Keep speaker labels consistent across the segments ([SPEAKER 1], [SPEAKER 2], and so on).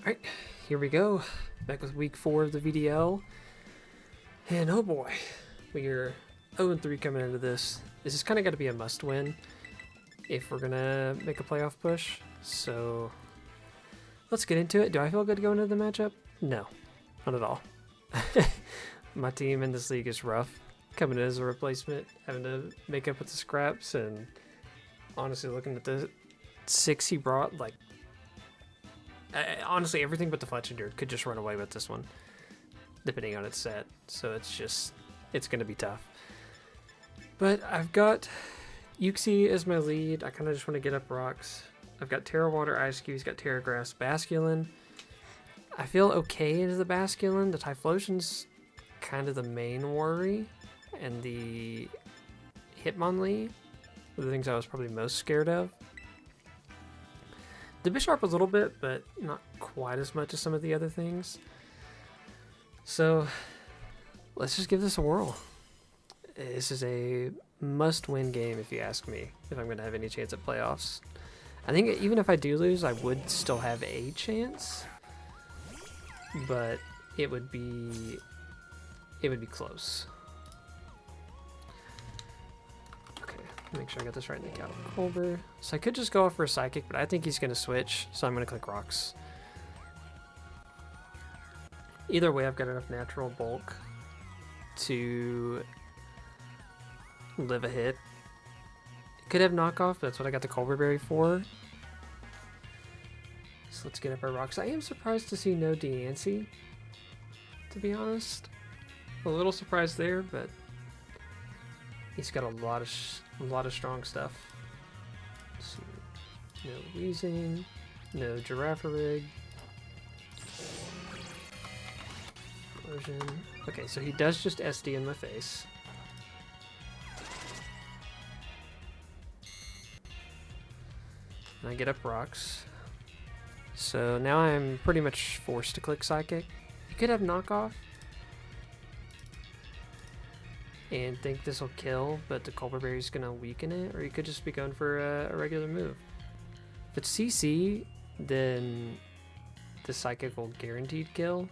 [SPEAKER 1] Alright, here we go. Back with week 4 of the VDL. And oh boy, we are 0-3 coming into this. This has kind of got to be a must win if we're going to make a playoff push. So let's get into it. Do I feel good going into the matchup? No, not at all. My team in this league is rough. Coming in as a replacement, having to make up with the scraps, and honestly looking at the 6 he brought, like, honestly, everything but the Fletchinger could just run away with this one, depending on its set. So it's going to be tough. But I've got Uxie as my lead. I kind of just want to get up rocks. I've got Terra Water, Ice Cube. He's got Terra Grass, Basculin. I feel okay into the Basculin. The Typhlosion's kind of the main worry. And the Hitmonlee were the things I was probably most scared of. The Bisharp a little bit, but not quite as much as some of the other things. So let's just give this a whirl. This is a must-win game, if you ask me, if I'm going to have any chance at playoffs. I think even if I do lose, I would still have a chance, but it would be close. Make sure I got this right in the Colbur. So I could just go off for a Psychic, but I think he's going to switch, so I'm going to click Rocks. Either way, I've got enough natural bulk to live a hit. Could have knockoff, but that's what I got the Colbur Berry for. So let's get up our Rocks. I am surprised to see no Deancey, to be honest. A little surprised there, but he's got a lot of strong stuff. Let's see. No Weezing, no Girafarig. Version. Okay, so he does just SD in my face. And I get up rocks. So now I'm pretty much forced to click Psychic. You could have knockoff and think this will kill, but the Colbur Berry's gonna weaken it, or you could just be going for a regular move. If it's CC, then the Psychic will guaranteed kill.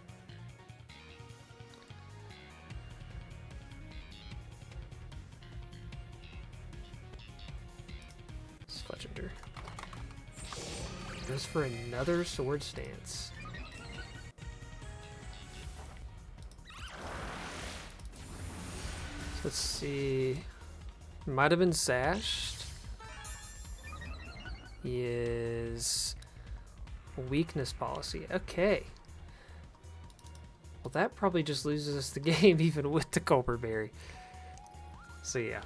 [SPEAKER 1] Fletchinder goes for another Sword Stance. Let's see. Might have been sashed. He is weakness policy. Okay. Well, that probably just loses us the game even with the Colbur Berry. So yeah.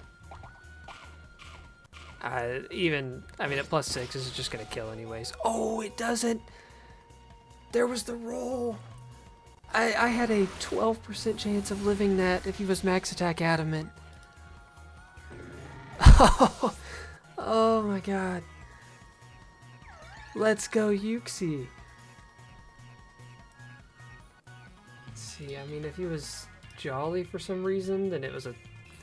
[SPEAKER 1] I mean, at +6, this is just gonna kill anyways. Oh, it doesn't. There was the roll. I had a 12% chance of living that if he was max attack adamant. Oh my god. Let's go, Uxie. Let's see, I mean, if he was jolly for some reason, then it was a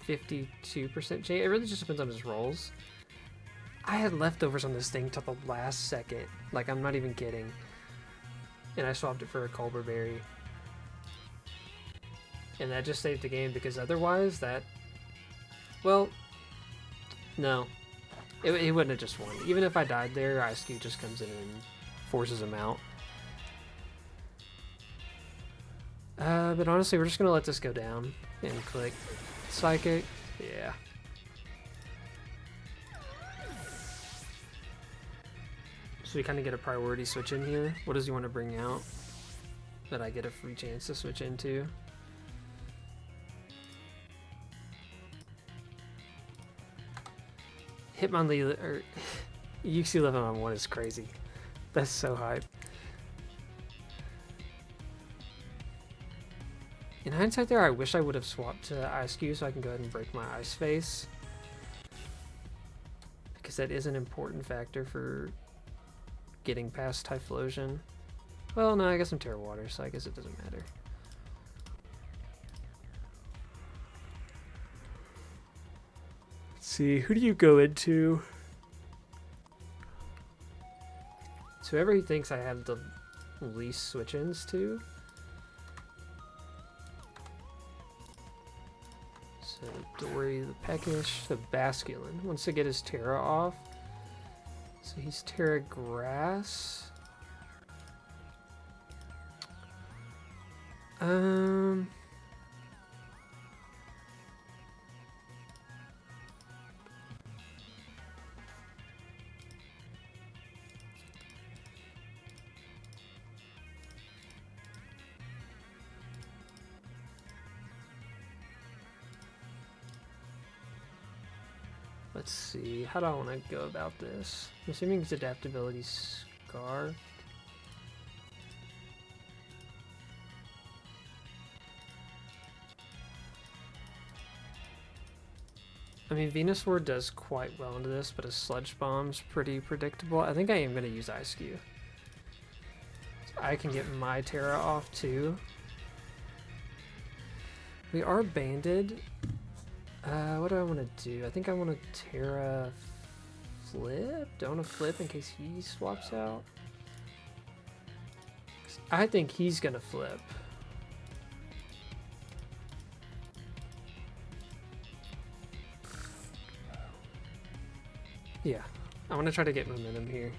[SPEAKER 1] 52% chance. It really just depends on his rolls. I had leftovers on this thing till the last second. Like, I'm not even kidding. And I swapped it for a Colbur Berry. And that just saved the game, because otherwise that, well, no. It wouldn't have just won. Even if I died there, Ice Cube just comes in and forces him out. But honestly, we're just going to let this go down and click Psychic. Yeah. So we kind of get a priority switch in here. What does he want to bring out that I get a free chance to switch into? Hitmonlee, or Uxie living on 1 is crazy. That's so hype. In hindsight there, I wish I would have swapped to Ice Cube so I can go ahead and break my Ice Face, because that is an important factor for getting past Typhlosion. Well, no, I guess I'm Terra Water, so I guess it doesn't matter. Let's see, who do you go into? So whoever he thinks I have the least switch-ins to. So Dory the Peckish, the Basculin wants to get his Terra off. So he's Terra Grass. Let's see, how do I want to go about this? I'm assuming it's adaptability Scar. I mean, Venusaur does quite well into this, but a Sludge Bomb's pretty predictable. I think I am going to use Ice Cube. So I can get my Terra off too. We are banded. What do I want to do? I think I want to Terra flip. Do I want to flip in case he swaps out? I think he's going to flip. Yeah, I want to try to get momentum here.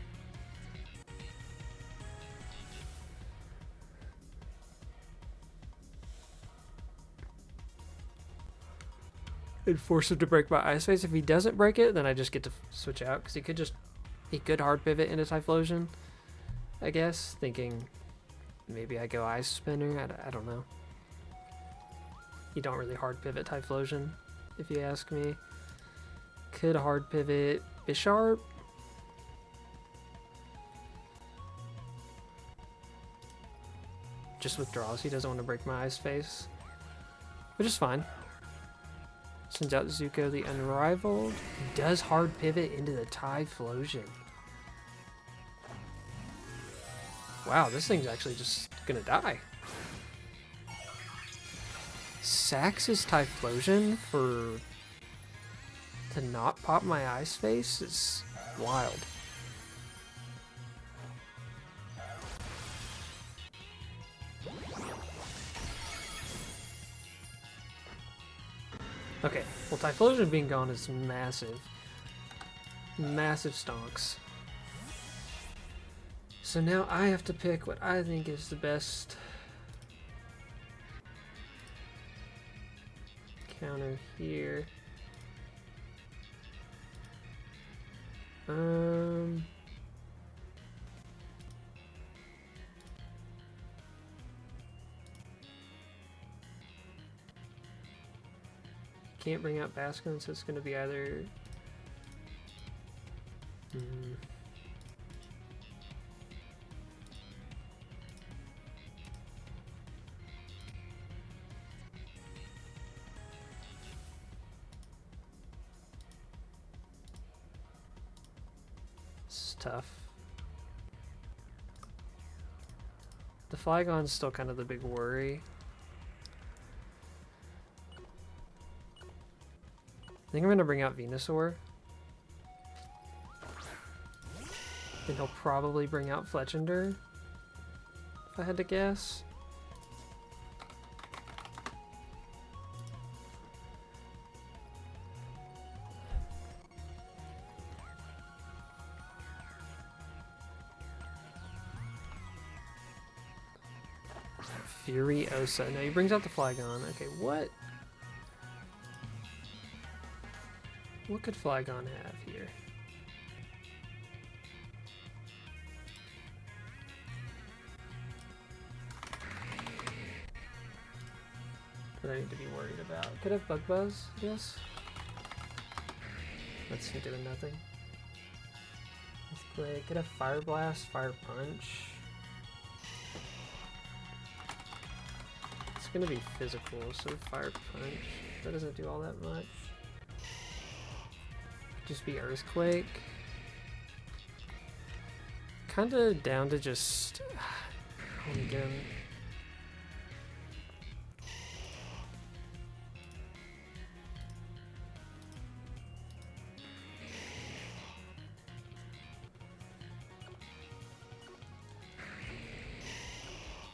[SPEAKER 1] And force him to break my Ice Phase. If he doesn't break it, then I just get to switch out, because he could hard pivot into Typhlosion, I guess, thinking maybe I go Ice Spinner. I don't know. You don't really hard pivot Typhlosion, if you ask me. Could hard pivot Bisharp. Just withdraws. He doesn't want to break my Ice Face, which is fine. Sends out Zuko the Unrivaled. He does hard pivot into the Typhlosion. Wow, this thing's actually just gonna die. Sacks his Typhlosion to not pop my Ice Face is wild. Okay, well, Typhlosion being gone is massive. Massive stonks. So now I have to pick what I think is the best counter here. Can't bring out Basculin, so it's going to be either... It's tough. The Flygon's still kind of the big worry. I think I'm going to bring out Venusaur. Then he'll probably bring out Fletchinder, if I had to guess. Furiosa. No, he brings out the Flygon. Okay, what? What could Flygon have here? That I need to be worried about. Could have Bug Buzz, yes? That's doing nothing. Let's play. Could have Fire Blast, Fire Punch. It's gonna be physical, so Fire Punch. That doesn't do all that much. Just be Earthquake. Kinda down to just again.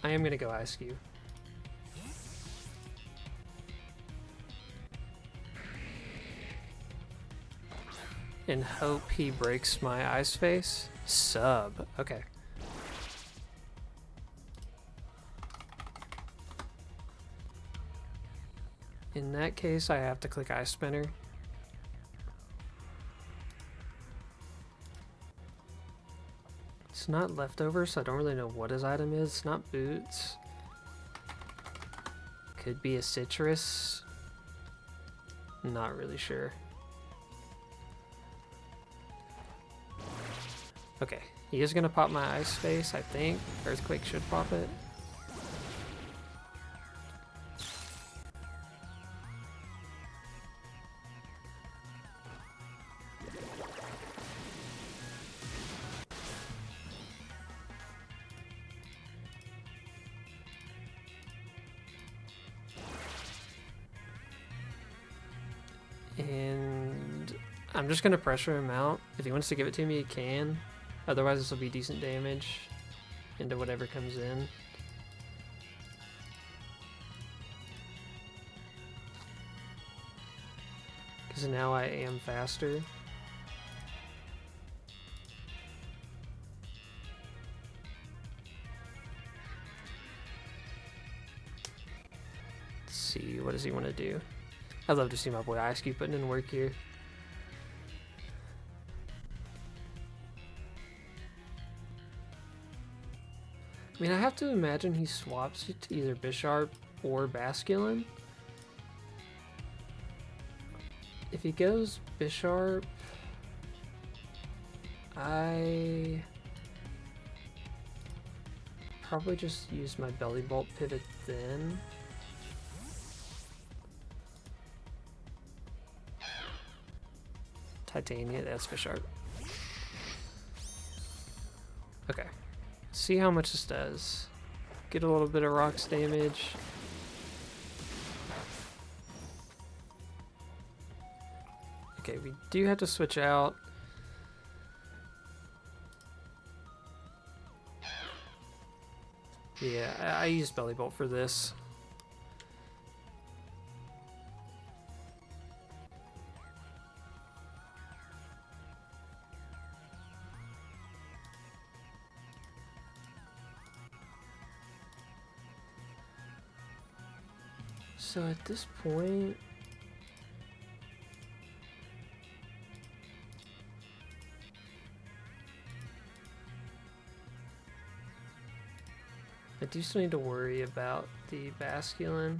[SPEAKER 1] I am gonna go Ice Cube. And hope he breaks my Ice Face. Sub. Okay. In that case, I have to click Ice Spinner. It's not leftover, so I don't really know what his item is. It's not boots. Could be a citrus. Not really sure. Okay, he is gonna pop my Ice Face, I think. Earthquake should pop it. And I'm just gonna pressure him out. If he wants to give it to me, he can. Otherwise, this will be decent damage into whatever comes in. Because now I am faster. Let's see, what does he want to do? I'd love to see my boy Ice Cube putting in work here. I mean, I have to imagine he swaps it to either Bisharp or Basculin. If he goes Bisharp, I probably just use my Bellibolt pivot then. Titania, that's Bisharp. Okay. See how much this does. Get a little bit of rocks damage. Okay, we do have to switch out. Yeah, I used Bellibolt for this. So at this point, I do still need to worry about the Basculin.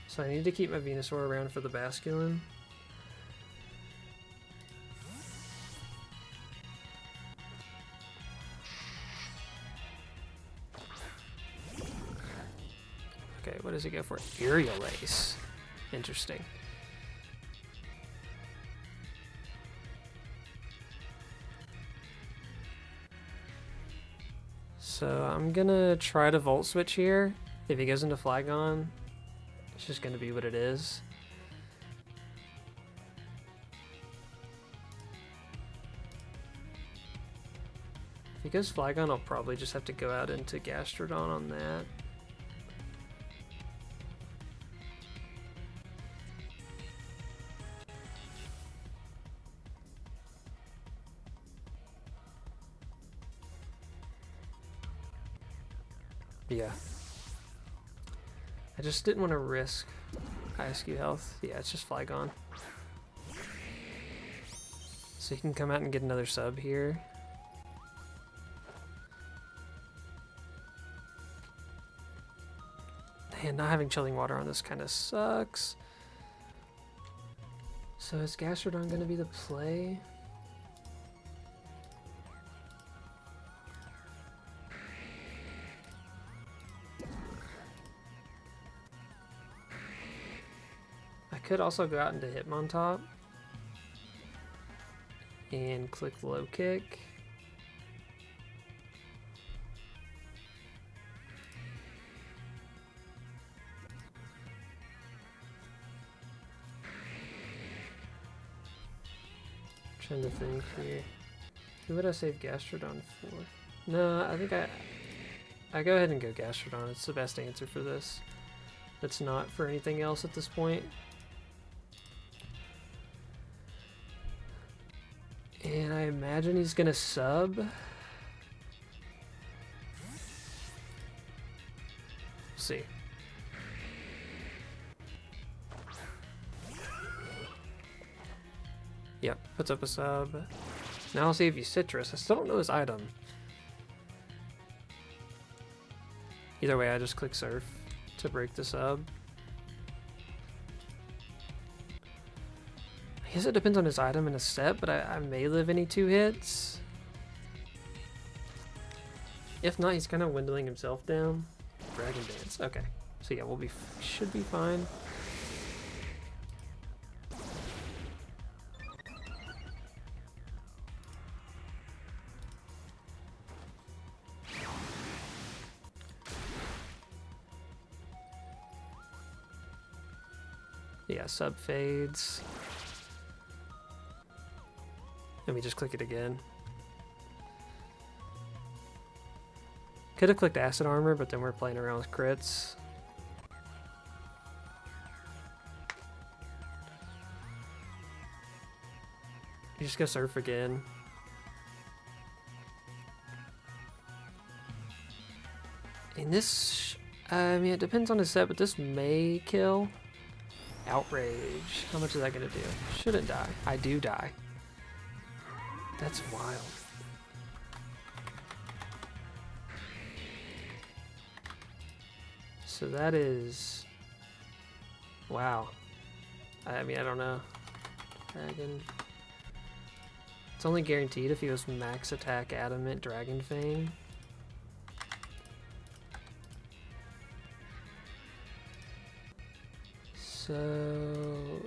[SPEAKER 1] So I need to keep my Venusaur around for the Basculin. Okay, what does he go for? Aerial Ace. Interesting. So I'm gonna try to Volt Switch here. If he goes into Flygon, it's just gonna be what it is. If he goes Flygon, I'll probably just have to go out into Gastrodon on that. Yeah. I just didn't want to risk ISQ health. Yeah, it's just Flygon. So he can come out and get another sub here. Man, not having Chilling Water on this kind of sucks. So is Gastrodon going to be the play? Could also go out into Hitmontop and click low kick. Trying to think here. Who would I save Gastrodon for? No, I think I go ahead and go Gastrodon. It's the best answer for this. It's not for anything else at this point. And I imagine he's gonna sub. We'll see. Yep, puts up a sub. Now I'll see if he's citrus. I still don't know his item. Either way, I just click surf to break the sub. I guess it depends on his item and his step, but I may live any 2 hits. If not, he's kind of windling himself down. Dragon Dance. Okay. So yeah, should be fine. Yeah, sub fades. And we just click it again. Could have clicked acid armor, but then we're playing around with crits. You just go surf again. And this, I mean, it depends on the set, but this may kill. Outrage. How much is that gonna do? Shouldn't die. I do die. That's wild. So that is... Wow. I mean, I don't know. Dragon. It's only guaranteed if he goes max attack adamant Dragon Fang. So...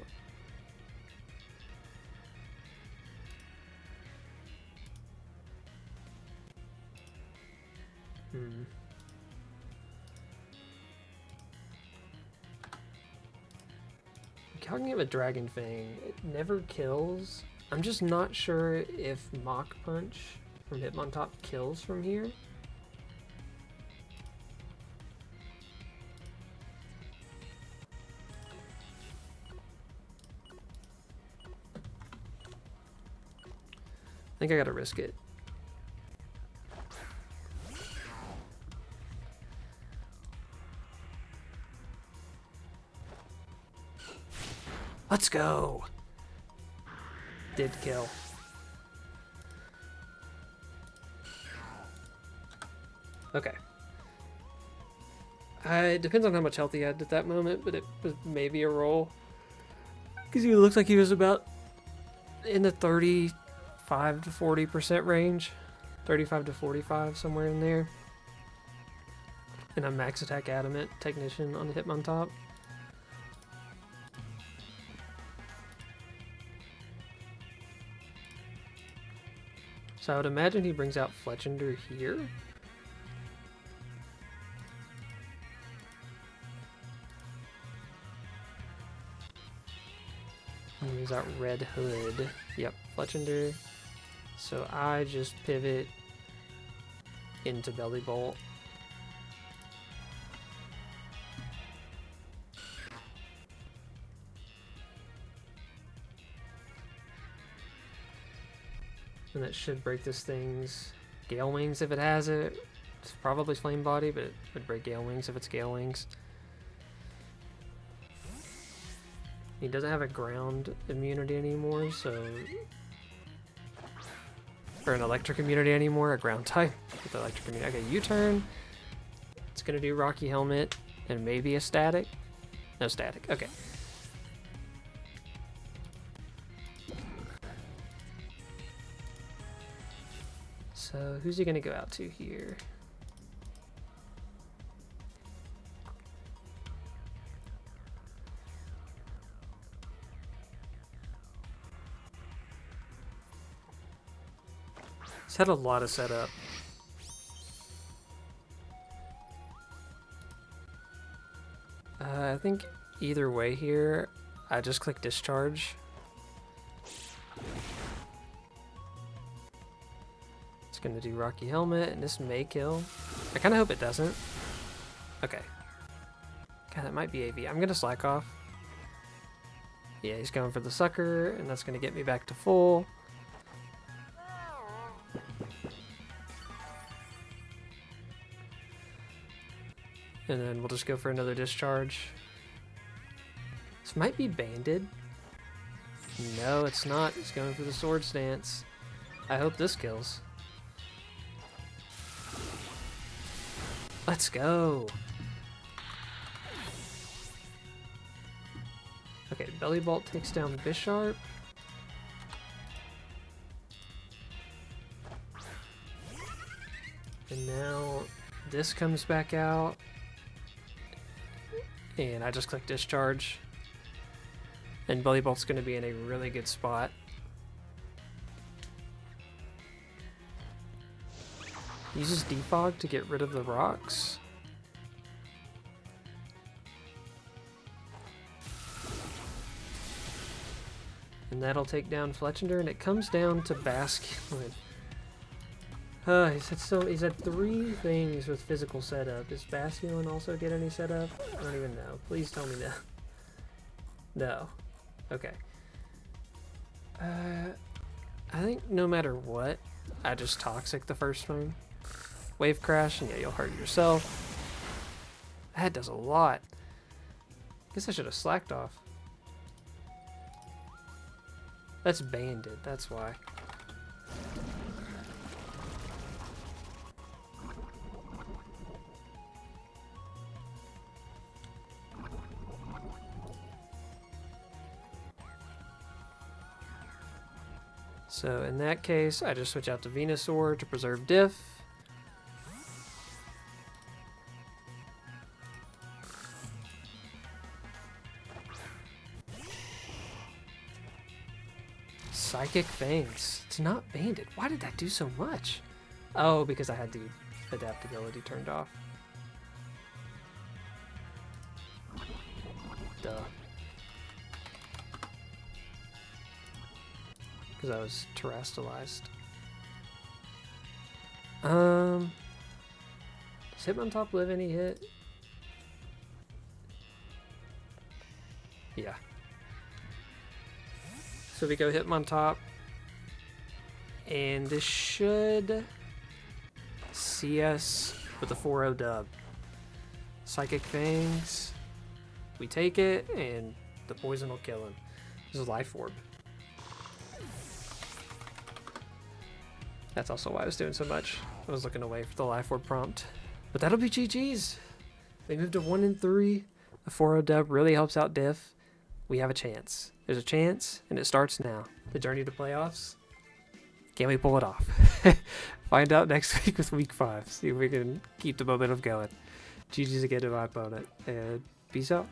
[SPEAKER 1] How can you have a Dragon Fang? It never kills. I'm just not sure if Mach Punch from Hitmontop kills from here. I think I gotta risk it. Let's go! Did kill. Okay. It depends on how much health he had at that moment, but it was maybe a roll. Because he looked like he was about in the 35 to 40% range. 35 to 45, somewhere in there. And I'm max attack adamant technician on the Hitmontop. So I would imagine he brings out Fletchender here. And he brings out Red Hood. Yep, Fletchender. So I just pivot into Bellibolt. And that should break this thing's Gale Wings if it has it. It's probably Flame Body, but it would break Gale Wings if it's Gale Wings. He doesn't have a ground immunity anymore, so... Or an electric immunity anymore, a ground type with electric immunity. Okay, U-turn. It's gonna do Rocky Helmet and maybe a static. No static, okay. So who's he gonna go out to here? He's had a lot of setup. I think either way here, I just click discharge. It's gonna do Rocky Helmet, and this may kill. I kind of hope it doesn't. Okay. God, that might be AV. I'm gonna slack off. Yeah, he's going for the sucker, and that's gonna get me back to full. And then we'll just go for another discharge. This might be banded. No, it's not. He's going for the sword stance. I hope this kills. Let's go. Okay, BELLIBOLT takes down Bisharp. And now this comes back out. And I just click discharge. And BELLIBOLT's going to be in a really good spot. Uses Defog to get rid of the rocks. And that'll take down Fletchender, and it comes down to Basculin. He's had 3 things with physical setup. Does Basculin also get any setup? I don't even know. Please tell me no. No. Okay. I think no matter what, I just Toxic the first one. Wave Crash, and yeah, you'll hurt yourself. That does a lot. Guess I should have slacked off. That's banded, that's why. So in that case, I just switch out to Venusaur to preserve diff. Psychic Fangs. It's not banded. Why did that do so much? Oh, because I had the adaptability turned off. Duh. Because I was terrestrialized. Does Hitmontop live any hit? Yeah. So we go Hitmontop, and this should see us with a 4-0 dub. Psychic Fangs, we take it, and the poison will kill him. This is a Life Orb. That's also why I was doing so much. I was looking away for the Life Orb prompt. But that'll be GG's. They moved to 1-3. A 4-0 dub really helps out Diff. We have a chance. There's a chance, and it starts now. The journey to playoffs. Can we pull it off? Find out next week with week 5. See if we can keep the momentum going. GG's again to my opponent, and peace out.